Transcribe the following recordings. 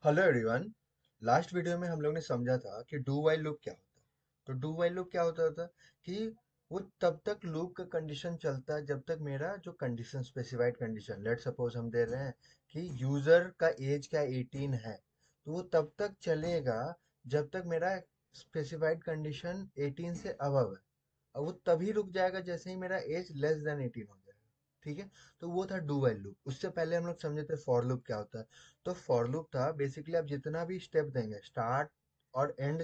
Hello everyone. Last video में हम लोग ने समझा था कि डू वाइल लूप क्या होता है। तो डू वाइल लूप क्या होता था कि वो तब तक लूप का कंडीशन चलता है जब तक मेरा जो condition specified condition, let suppose हम दे रहे हैं कि यूजर का एज क्या 18 है, तो वो तब तक चलेगा जब तक मेरा स्पेसिफाइड कंडीशन 18 से अबव है। और वो तभी रुक जाएगा जैसे ही मेरा एज लेस देन 18 हो जाएगा। ठीक है। तो वो था डू वाइल लूप। उससे पहले हम लोग समझे थे फॉर लूप क्या होता है। तो फॉर लूप था बेसिकली आप जितना भी स्टेप देंगे, स्टार्ट और एंड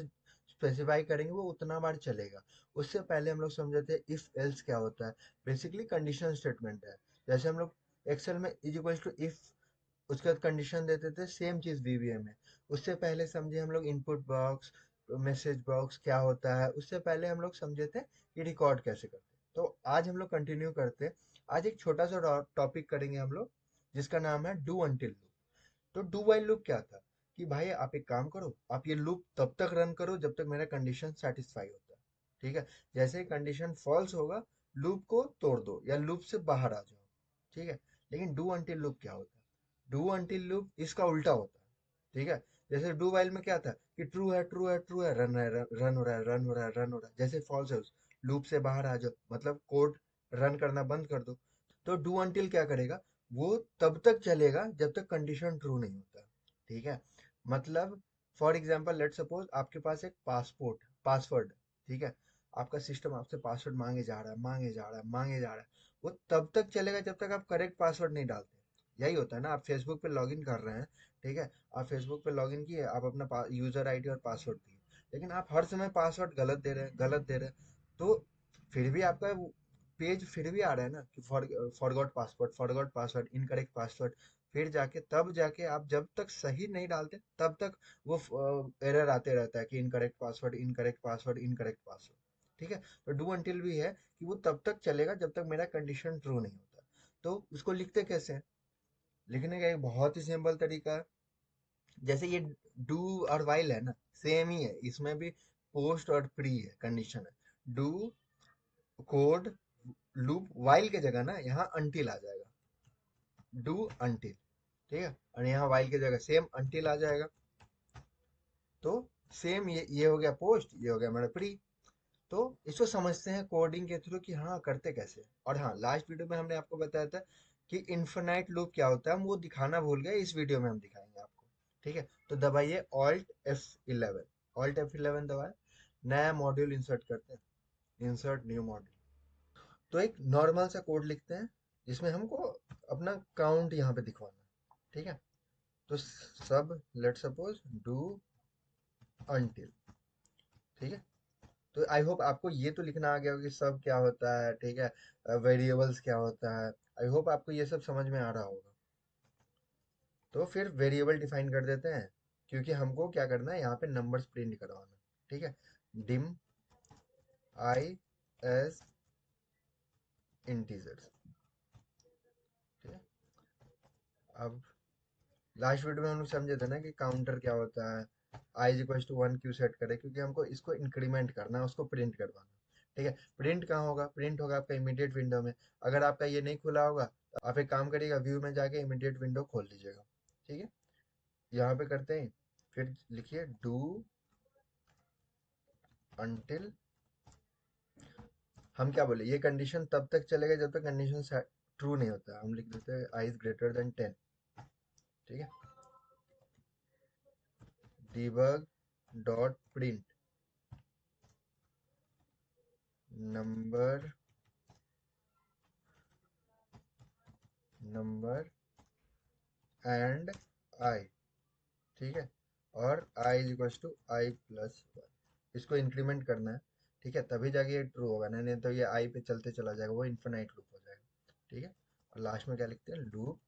स्पेसिफाई करेंगे, वो उतना बार चलेगा। उससे पहले हम लोग समझे थे इफ एल्स क्या होता है। बेसिकली कंडीशन स्टेटमेंट है। जैसे हम लोग एक्सेल में इज इक्वल टू इफ, उसके बाद कंडीशन देते थे, सेम चीज वीवीएम में। उससे पहले समझे हम लोग इनपुट बॉक्स, मैसेज बॉक्स क्या होता है। उससे पहले हम लोग समझे थे कि रिकॉर्ड कैसे करते हैं। तो आज हम लोग कंटिन्यू करते हैं। आज एक छोटा सा टॉपिक करेंगे हम लोग, जिसका नाम है डू अनटिल लूप। तो डू वाइल लूप क्या था कि भाई आप एक काम करो, आप ये लूप तब तक रन करो जब तक मेरा कंडीशन सेटिस्फाई होता है। ठीक है। जैसे ही कंडीशन फॉल्स होगा, लूप को तोड़ दो या लूप से बाहर आ जाओ। ठीक है। लेकिन डू अनटिल लूप क्या होता है? डू अनटिल लूप इसका उल्टा होता है। ठीक है। जैसे डू वाइल में क्या था कि ट्रू है, ट्रू है, ट्रू है, रन है, रन हो रहा है, रन हो रहा है, रन हो रहा है। जैसे फॉल्स है, उस लूप से बाहर आ जाओ, मतलब कोड रन करना बंद कर दो। तो डू अनटिल क्या करेगा, वो तब तक चलेगा जब तक कंडीशन ट्रू नहीं होता। ठीक है। मतलब फॉर एग्जाम्पल लेट सपोज आपके पास एक पासपोर्ट पासवर्ड। ठीक है। आपका सिस्टम आपसे पासवर्ड मांगे जा रहा है, मांगे जा रहा है, मांगे जा रहा है। वो तब तक चलेगा जब तक आप करेक्ट पासवर्ड नहीं डालते। यही होता है ना, आप फेसबुक पे लॉगिन कर रहे हैं। ठीक है। आप फेसबुक पे लॉगिन किए, आप अपना यूजर आईडी और पासवर्ड दिए, लेकिन आप हर समय पासवर्ड गलत दे रहे हैं, गलत दे रहे हैं। तो फिर भी आपका पेज फिर भी आ रहा है ना कि forgot password, forgot password, incorrect password. फिर जाके तब जाके आप जब तक सही नहीं डालते तब तक वो एरर आते रहता है कि incorrect password, incorrect password, incorrect password. ठीक है। तो डू अनटिल भी है कि वो तब तक चलेगा जब तक मेरा कंडीशन ट्रू नहीं होता। तो उसको लिखते कैसे हैं? लिखने का एक बहुत ही सिंपल तरीका है। जैसे ये डू और वाइल है ना, सेम ही है। इसमें भी पोस्ट और प्री है, कंडीशन है। डू कोड लूप, वाइल के जगह ना यहाँ अनटिल आ जाएगा। Do until. ठीक है। और यहाँ वाइल की जगह सेम अनटिल आ जाएगा। तो सेम ये हो गया पोस्ट, ये हो गया मेरा प्री। तो इसको समझते हैं कोडिंग के थ्रू कि हाँ करते कैसे हैं। और हाँ, लास्ट वीडियो में हमने आपको बताया था कि इन्फिनाइट लूप क्या होता है, हम वो दिखाना भूल गए। इस वीडियो में हम दिखाएंगे आपको। ठीक है। तो दबाइए Alt F11। Alt F11 दबाए, नया मॉड्यूल इंसर्ट करते हैं। Insert new module. तो एक नॉर्मल सा कोड लिखते हैं जिसमें हमको अपना काउंट यहाँ पे दिखवाना है। ठीक है। तो सब लेट सपोज डू अनटिल। ठीक है। तो आई होप आपको ये तो लिखना आ गया होगा कि सब क्या होता है। ठीक है। वेरिएबल्स क्या होता है। आई होप आपको ये सब समझ में आ रहा होगा। तो फिर वेरिएबल डिफाइन कर देते हैं, क्योंकि हमको क्या करना है, यहाँ पे नंबर्स प्रिंट करवाना। ठीक है। Dim I S integers. ठीक है। अब लास्ट वीडियो में हम लोग समझे थे ना कि काउंटर क्या होता है। आई इज इक्वल टू 1 क्यों सेट करें, क्योंकि हमको इसको इंक्रीमेंट करना है, उसको प्रिंट करवाना है। ठीक है। प्रिंट कहाँ होगा? प्रिंट होगा आपका इमीडिएट विंडो में। अगर आपका ये नहीं खुला होगा तो आप एक काम करिएगा, व्यू में जाके इमीडिएट विंडो खोल लीजिएगा। ठीक है। यहाँ पे करते हैं, फिर लिखिए डू अनटिल। हम क्या बोले, ये कंडीशन तब तक चलेगा जब तक कंडीशन ट्रू नहीं होता। हम लिख देते हैं आई इज ग्रेटर देन 10। ठीक है। debug dot print number, number and I. ठीक है। और I is equal to I+1। इसको इंक्रीमेंट करना है। ठीक है। तभी जाके ये ट्रू होगा, नहीं नहीं तो ये आई पे चलते चला जाएगा, वो इन्फिनाइट लूप हो जाएगा। ठीक है। और लास्ट में क्या लिखते हैं, लूप।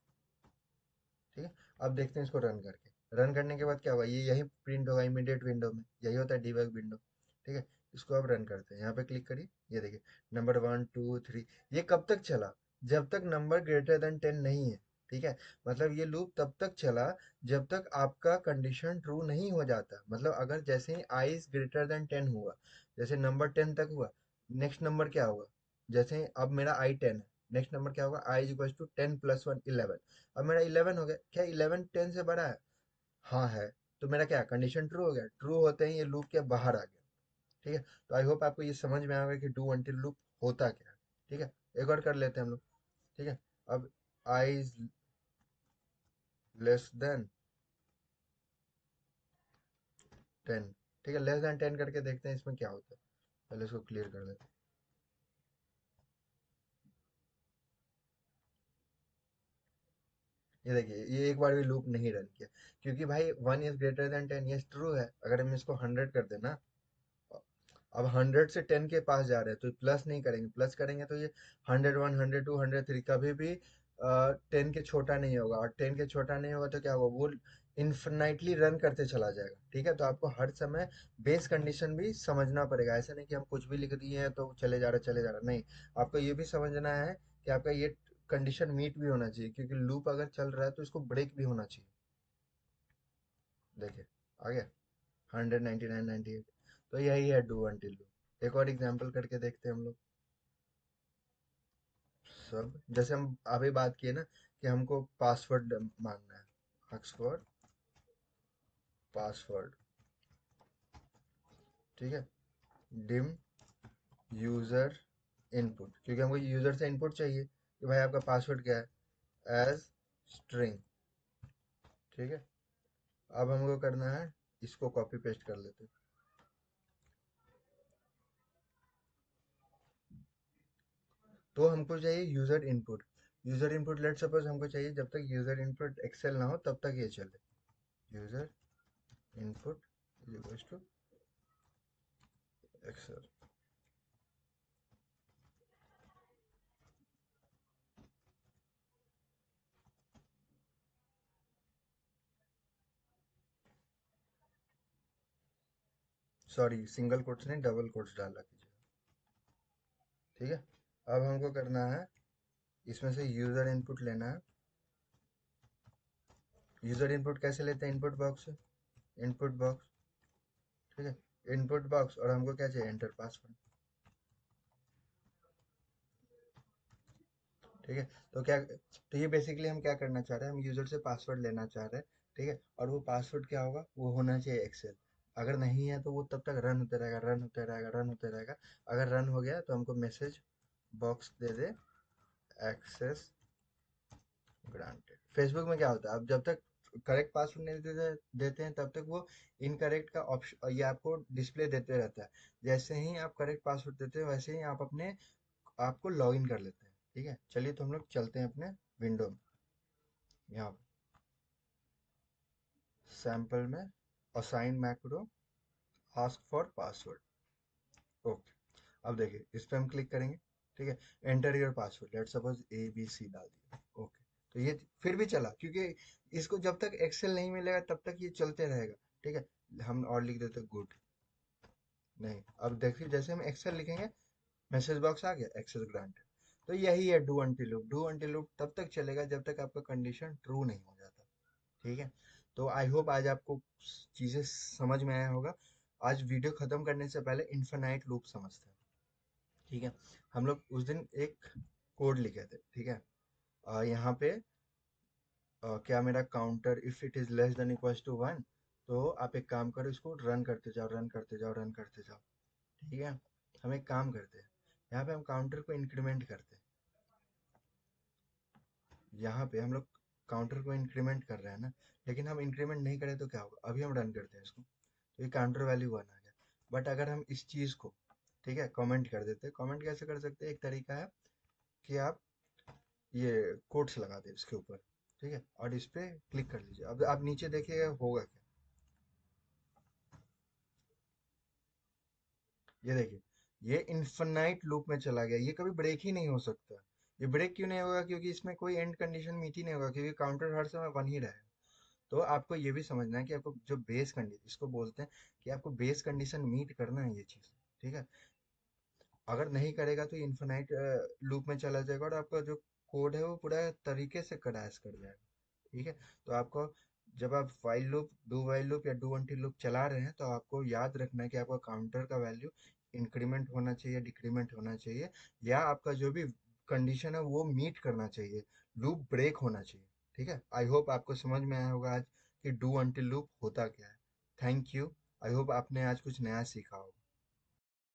ठीक है। अब देखते हैं इसको रन करके। रन करने के बाद क्या होगा, ये यही प्रिंट होगा इमीडिएट विंडो में। यही होता है डीबग विंडो। ठीक है। इसको अब रन करते हैं, यहाँ पे क्लिक करिए। ये देखिए नंबर 1 2 3। ये कब तक चला? जब तक नंबर ग्रेटर देन 10 नहीं है। ठीक है। मतलब ये लूप तब तक चला जब तक आपका कंडीशन ट्रू नहीं हो जाता। मतलब अगर जैसे ही आई इज ग्रेटर देन 10 हुआ, जैसे नंबर 10 तक हुआ, नेक्स्ट नंबर क्या होगा? जैसे अब मेरा I10 है, नेक्स्ट नंबर क्या होगा? I is equal to 10 + 1 11। अब मेरा 11 हो गया। क्या 11 10 से बड़ा है? हाँ है, तो मेरा क्या कंडीशन ट्रू हो गया, ट्रू होते ही ये लूप के बाहर आ गया। ठीक है, तो आई होप आपको ये समझ में आएगा कि डू अंटिल लूप होता क्या है। ठीक है, एक और कर लेते हैं हम लोग। ठीक है, अब आई इज लेस देन 10। ठीक है, लेस देन 10 करके देखते हैं इसमें क्या होता है। पहले इसको क्लियर कर देते हैं। ये देखिए, ये एक बार भी लूप नहीं रन किया, क्योंकि भाई 1 इज ग्रेटर देन 10, ये ट्रू है। अगर हम इसको 100 कर देना, अब 100 से 10 के पास जा रहे हैं तो प्लस नहीं करेंगे, प्लस करेंगे तो ये 101, 102, 103 कभी भी 10 के छोटा नहीं होगा, और 10 के छोटा नहीं होगा तो क्या होगा, वो इन्फिनाइटली रन करते चला जाएगा। ठीक है, तो आपको हर समय बेस कंडीशन भी समझना पड़ेगा। ऐसा नहीं कि हम कुछ भी लिख दिए हैं तो चले जा रहा, चले जा रहा, नहीं। आपको ये भी समझना है कि आपका ये कंडीशन मीट भी होना चाहिए, क्योंकि लूप अगर चल रहा है तो इसको ब्रेक भी होना चाहिए। देखिए, आ गया 199, 98। तो यही है डू अनटिल लूप। एक और एग्जांपल करके देखते हैं हम लोग। सब जैसे हम अभी बात किए ना कि हमको पासवर्ड मांगना है, आस्क फॉर पासवर्ड। ठीक है, डिम यूजर इनपुट, क्योंकि हमको यूजर से इनपुट चाहिए कि भाई आपका पासवर्ड क्या है, एज स्ट्रिंग। ठीक है, अब हमको करना है, इसको कॉपी पेस्ट कर लेते हैं। तो हमको चाहिए user input. User input let suppose हमको चाहिए, जब तक यूजर इनपुट एक्सेल ना हो तब तक ये चले। User input equals to Excel. Sorry, single quotes नहीं, डबल कोट्स डाला कीजिए। ठीक है, अब हमको करना है, इसमें से यूजर इनपुट लेना है। यूजर इनपुट कैसे लेते हैं, इनपुट बॉक्स से, इनपुट बॉक्स। ठीक है, इनपुट बॉक्स, और हमको क्या चाहिए, एंटर पासवर्ड। ठीक है, तो क्या, तो ये बेसिकली हम क्या करना चाह रहे हैं, हम यूजर से पासवर्ड लेना चाह रहे हैं। ठीक है, और वो पासवर्ड क्या होगा, वो होना चाहिए एक्सेल। अगर नहीं है तो वो तब तक रन होते रहेगा, रन होते रहेगा, रन होते रहेगा। अगर रन हो गया तो हमको मैसेज बॉक्स दे दे, एक्सेस ग्रांटेड। फेसबुक में क्या होता है, आप जब तक करेक्ट पासवर्ड नहीं देते हैं तब तक वो इनकरेक्ट का ऑप्शन ये आपको डिस्प्ले देते रहता है। जैसे ही आप करेक्ट पासवर्ड देते हैं वैसे ही आप अपने आपको लॉग इन कर लेते हैं। ठीक है, चलिए तो हम लोग चलते हैं अपने विंडो में, यहाँ सैंपल में, assign macro, ask for password. Okay, अब देखिए इस पे हम क्लिक करेंगे। ठीक है, enter your password, let suppose ABC डाल दिया। ओके, तो ये फिर भी चला, क्योंकि इसको जब तक एक्सेल नहीं मिलेगा तब तक ये चलते रहेगा। ठीक है, हम और लिख देते गुड। नहीं, अब देखिए जैसे हम एक्सेल लिखेंगे, मैसेज बॉक्स आ गया, एक्सेस ग्रांटेड। तो यही है do until loop. Do until loop तब तक चलेगा जब तक आपका कंडीशन ट्रू नहीं हो जाता। ठीक है, तो आई होप आज आपको चीजें समझ में आया होगा। आज वीडियो खत्म करने से पहले इन्फिनाइट लूप समझते हैं। ठीक है, हम लोग उस दिन एक कोड लिखे थे। ठीक है, यहाँ पे क्या मेरा counter if it is less than equals to 1, तो आप एक काम करो, इसको रन करते जाओ, रन करते जाओ, रन करते जाओ। ठीक है, हम एक काम करते हैं, यहाँ पे हम काउंटर को इंक्रीमेंट करते हैं। यहाँ पे हम लोग काउंटर को इंक्रीमेंट कर रहे हैं ना, लेकिन हम इंक्रीमेंट नहीं करें तो क्या होगा, अभी हम रन करते हैं इसको तो ये काउंटर वैल्यू 1 आ गया। बट अगर हम इस चीज को, ठीक है, कमेंट कर देते हैं। कमेंट कैसे कर सकते हैं, एक तरीका है कि आप ये कोट्स लगा दे इसके ऊपर। ठीक है, और इस पे क्लिक कर लीजिए, अब आप नीचे देखिएगा होगा क्या। ये देखिए, ये इन्फिनाइट लूप में चला गया, ये कभी ब्रेक ही नहीं हो सकता। ये ब्रेक क्यों नहीं होगा, क्योंकि इसमें कोई एंड कंडीशन मीट ही नहीं होगा, क्योंकि काउंटर हर समय बन ही रहेगा। तो आपको ये भी समझना है कि आपको जो बेस कंडीशन, इसको बोलते हैं कि आपको बेस कंडीशन मीट करना है ये चीज। ठीक है, अगर नहीं करेगा तो इन्फिनाइट लूप में चला जाएगा, और आपका जो कोड है वो पूरा तरीके से क्रैश कर जाएगा। ठीक है, तो आपको जब आप while loop, do while loop या डू अनटिल लूप चला रहे हैं तो आपको याद रखना है कि आपका काउंटर का वैल्यू इंक्रीमेंट होना चाहिए, डिक्रीमेंट होना चाहिए, या आपका जो भी कंडीशन है वो मीट करना चाहिए, लूप ब्रेक होना चाहिए। ठीक है, आई होप आपको समझ में आया होगा आज कि डू अनटिल लूप होता क्या है। Thank you. आई होप आपने आज कुछ नया सीखा हो।